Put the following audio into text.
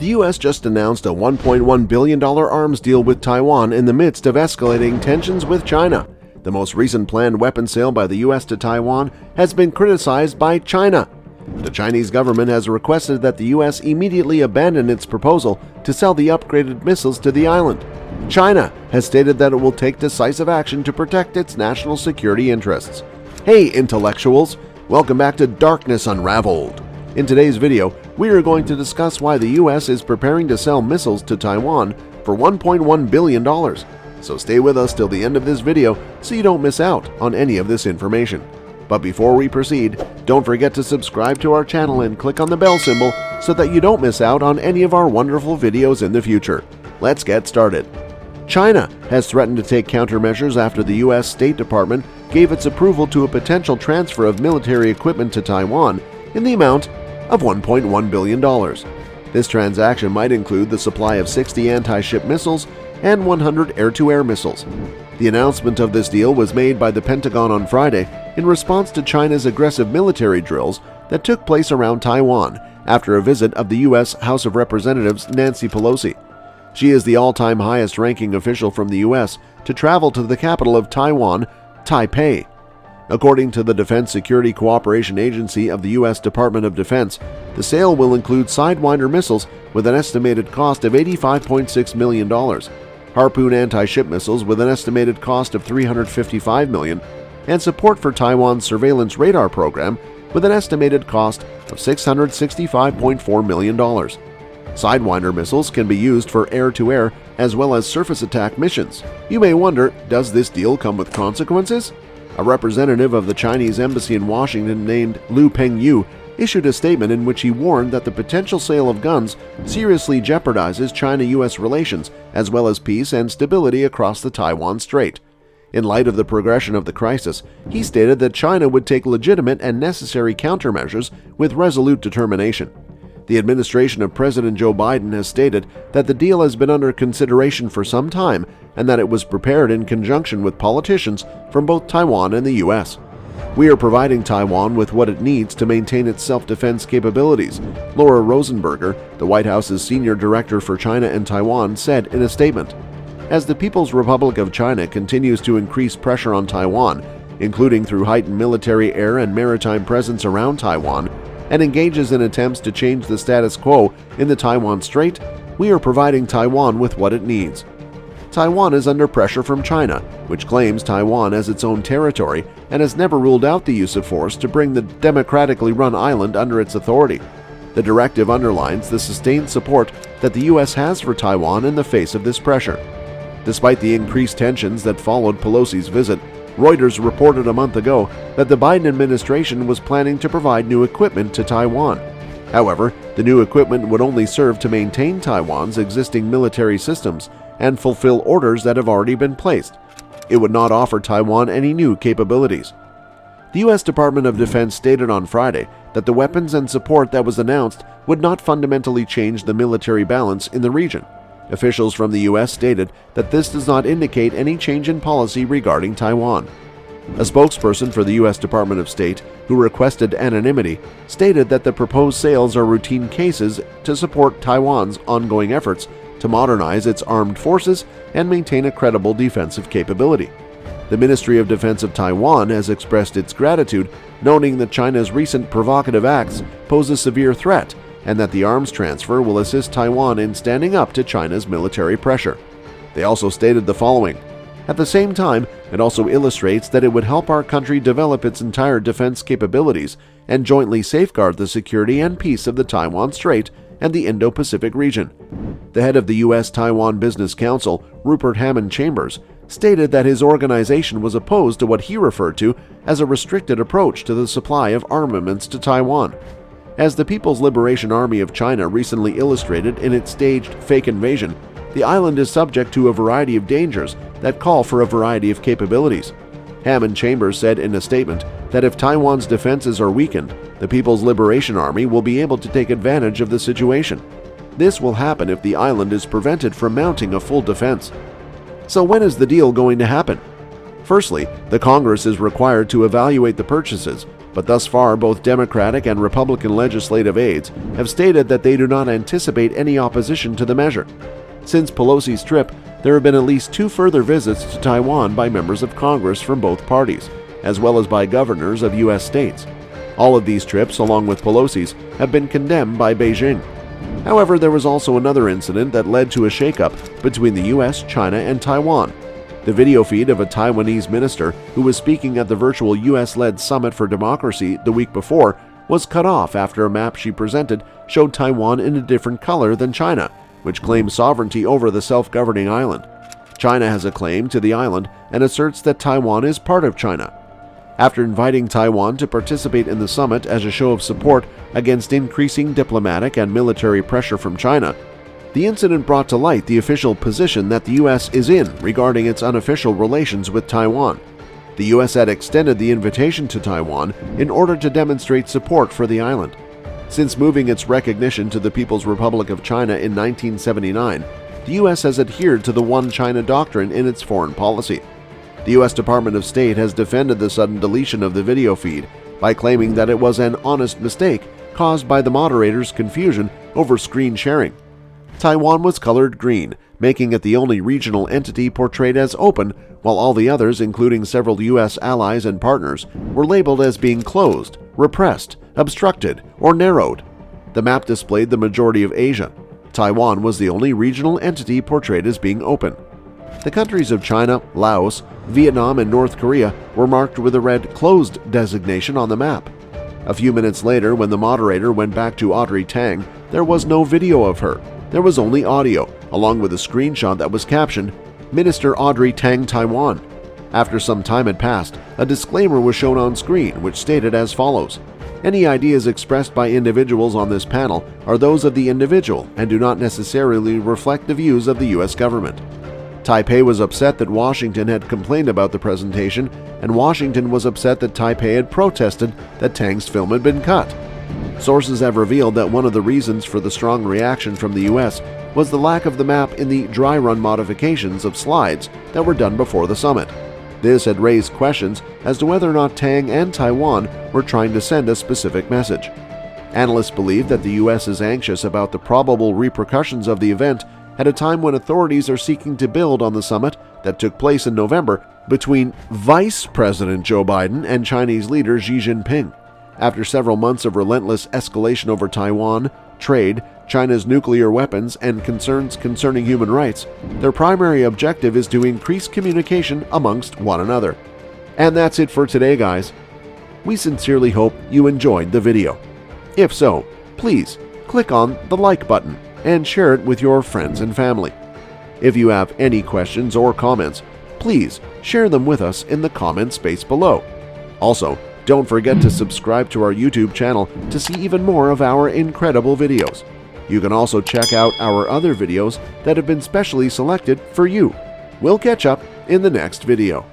The U.S. just announced a $1.1 billion arms deal with Taiwan in the midst of escalating tensions with China. The most recent planned weapon sale by the U.S. to Taiwan has been criticized by China. The Chinese government has requested that the U.S. immediately abandon its proposal to sell the upgraded missiles to the island. China has stated that it will take decisive action to protect its national security interests. Hey intellectuals, welcome back to Darkness Unraveled. In today's video, we are going to discuss why the U.S. is preparing to sell missiles to Taiwan for $1.1 billion. So stay with us till the end of this video so you don't miss out on any of this information. But before we proceed, don't forget to subscribe to our channel and click on the bell symbol so that you don't miss out on any of our wonderful videos in the future. Let's get started. China has threatened to take countermeasures after the U.S. State Department gave its approval to a potential transfer of military equipment to Taiwan in the amount of $1.1 billion. This transaction might include the supply of 60 anti-ship missiles and 100 air-to-air missiles. The announcement of this deal was made by the Pentagon on Friday in response to China's aggressive military drills that took place around Taiwan after a visit of the U.S. House of Representatives Nancy Pelosi. She is the all-time highest-ranking official from the U.S. to travel to the capital of Taiwan, Taipei. According to the Defense Security Cooperation Agency of the U.S. Department of Defense, the sale will include Sidewinder missiles with an estimated cost of $85.6 million, Harpoon anti-ship missiles with an estimated cost of $355 million, and support for Taiwan's surveillance radar program with an estimated cost of $665.4 million. Sidewinder missiles can be used for air-to-air as well as surface attack missions. You may wonder, does this deal come with consequences? A representative of the Chinese embassy in Washington named Lu Pengyu issued a statement in which he warned that the potential sale of guns seriously jeopardizes China-U.S. relations as well as peace and stability across the Taiwan Strait. In light of the progression of the crisis, he stated that China would take legitimate and necessary countermeasures with resolute determination. The administration of President Joe Biden has stated that the deal has been under consideration for some time and that it was prepared in conjunction with politicians from both Taiwan and the U.S. "We are providing Taiwan with what it needs to maintain its self-defense capabilities," Laura Rosenberger, the White House's senior director for China and Taiwan, said in a statement. As the People's Republic of China continues to increase pressure on Taiwan, including through heightened military air and maritime presence around Taiwan, and engages in attempts to change the status quo in the Taiwan Strait, we are providing Taiwan with what it needs. Taiwan is under pressure from China, which claims Taiwan as its own territory and has never ruled out the use of force to bring the democratically run island under its authority. The directive underlines the sustained support that the U.S. has for Taiwan in the face of this pressure. Despite the increased tensions that followed Pelosi's visit, Reuters reported a month ago that the Biden administration was planning to provide new equipment to Taiwan. However, the new equipment would only serve to maintain Taiwan's existing military systems and fulfill orders that have already been placed. It would not offer Taiwan any new capabilities. The U.S. Department of Defense stated on Friday that the weapons and support that was announced would not fundamentally change the military balance in the region. Officials from the U.S. stated that this does not indicate any change in policy regarding Taiwan. A spokesperson for the U.S. Department of State, who requested anonymity, stated that the proposed sales are routine cases to support Taiwan's ongoing efforts to modernize its armed forces and maintain a credible defensive capability. The Ministry of Defense of Taiwan has expressed its gratitude, noting that China's recent provocative acts pose a severe threat and that the arms transfer will assist Taiwan in standing up to China's military pressure. They also stated the following: "At the same time, it also illustrates that it would help our country develop its entire defense capabilities and jointly safeguard the security and peace of the Taiwan Strait and the Indo-Pacific region." The head of the U.S.-Taiwan Business Council, Rupert Hammond Chambers, stated that his organization was opposed to what he referred to as a restricted approach to the supply of armaments to Taiwan. As the People's Liberation Army of China recently illustrated in its staged fake invasion, the island is subject to a variety of dangers that call for a variety of capabilities. Hammond Chambers said in a statement that if Taiwan's defenses are weakened, the People's Liberation Army will be able to take advantage of the situation. This will happen if the island is prevented from mounting a full defense. So when is the deal going to happen? Firstly, the Congress is required to evaluate the purchases, but thus far both Democratic and Republican legislative aides have stated that they do not anticipate any opposition to the measure. Since Pelosi's trip, there have been at least 2 further visits to Taiwan by members of Congress from both parties, as well as by governors of U.S. states. All of these trips, along with Pelosi's, have been condemned by Beijing. However, there was also another incident that led to a shakeup between the U.S., China, and Taiwan. The video feed of a Taiwanese minister who was speaking at the virtual U.S.-led Summit for Democracy the week before was cut off after a map she presented showed Taiwan in a different color than China, which claims sovereignty over the self-governing island. China has a claim to the island and asserts that Taiwan is part of China. After inviting Taiwan to participate in the summit as a show of support against increasing diplomatic and military pressure from China, the incident brought to light the official position that the U.S. is in regarding its unofficial relations with Taiwan. The U.S. had extended the invitation to Taiwan in order to demonstrate support for the island. Since moving its recognition to the People's Republic of China in 1979, the U.S. has adhered to the One China doctrine in its foreign policy. The U.S. Department of State has defended the sudden deletion of the video feed by claiming that it was an honest mistake caused by the moderator's confusion over screen sharing. Taiwan was colored green, making it the only regional entity portrayed as open, while all the others, including several U.S. allies and partners, were labeled as being closed, repressed, obstructed, or narrowed. The map displayed the majority of Asia. Taiwan was the only regional entity portrayed as being open. The countries of China, Laos, Vietnam, and North Korea were marked with a red closed designation on the map. A few minutes later, when the moderator went back to Audrey Tang, there was no video of her. There was only audio, along with a screenshot that was captioned, "Minister Audrey Tang, Taiwan." After some time had passed, a disclaimer was shown on screen which stated as follows: "Any ideas expressed by individuals on this panel are those of the individual and do not necessarily reflect the views of the U.S. government." Taipei was upset that Washington had complained about the presentation, and Washington was upset that Taipei had protested that Tang's film had been cut. Sources have revealed that one of the reasons for the strong reaction from the U.S. was the lack of the map in the dry run modifications of slides that were done before the summit. This had raised questions as to whether or not Tang and Taiwan were trying to send a specific message. Analysts believe that the U.S. is anxious about the probable repercussions of the event at a time when authorities are seeking to build on the summit that took place in November between Vice President Joe Biden and Chinese leader Xi Jinping. After several months of relentless escalation over Taiwan, trade, China's nuclear weapons, and concerns concerning human rights, their primary objective is to increase communication amongst one another. And that's it for today, guys. We sincerely hope you enjoyed the video. If so, please click on the like button and share it with your friends and family. If you have any questions or comments, please share them with us in the comment space below. Also, don't forget to subscribe to our YouTube channel to see even more of our incredible videos. You can also check out our other videos that have been specially selected for you. We'll catch up in the next video.